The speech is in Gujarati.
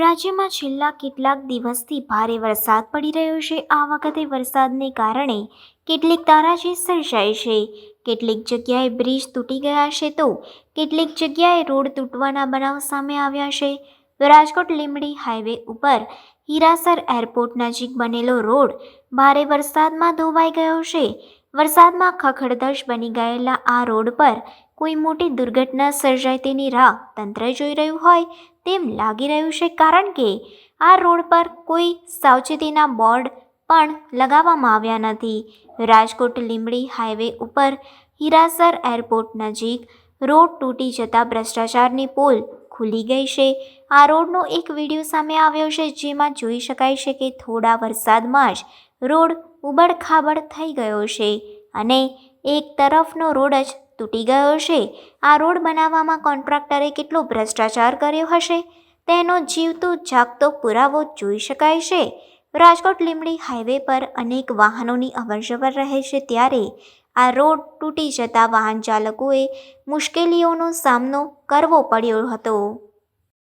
રાજ્યમાં છેલ્લા કેટલાક દિવસથી ભારે વરસાદ પડી રહ્યો છે. આ વખતે વરસાદને કારણે કેટલીક તારાજી સર્જાઈ છે. કેટલીક જગ્યાએ બ્રિજ તૂટી ગયા છે તો કેટલીક જગ્યાએ રોડ તૂટવાના બનાવ સામે આવ્યા છે. રાજકોટ લીંબડી હાઈવે ઉપર હીરાસર એરપોર્ટ નજીક બનેલો રોડ ભારે વરસાદમાં ધોવાઈ ગયો છે. વરસાદમાં ખખડધજ બની ગયેલા આ રોડ પર કોઈ મોટી દુર્ઘટના સર્જાય તેની રાહ તંત્ર જોઈ રહ્યું હોય તેમ લાગી રહ્યું છે, કારણ કે આ રોડ પર કોઈ સાવચેતીના બોર્ડ પણ લગાવવામાં આવ્યા નથી. રાજકોટ લીંબડી હાઈવે ઉપર હીરાસર એરપોર્ટ નજીક રોડ તૂટી જતા ભ્રષ્ટાચારની પોલ ખુલી ગઈ છે. આ રોડનો એક વિડીયો સામે આવ્યો છે, જેમાં જોઈ શકાય છે કે થોડા વરસાદમાં જ રોડ ઉબડખાબડ થઈ ગયો છે અને એક તરફનો રોડ જ તૂટી ગયો છે. આ રોડ બનાવવામાં કોન્ટ્રાક્ટરે કેટલો ભ્રષ્ટાચાર કર્યો હશે તેનો જીવતો જાગતો પુરાવો જોઈ શકાય છે. રાજકોટ લીંબડી હાઈવે પર અનેક વાહનોની અવરજવર રહે છે, ત્યારે આ રોડ તૂટી જતા વાહન ચાલકોએ મુશ્કેલીઓનો સામનો કરવો પડ્યો હતો.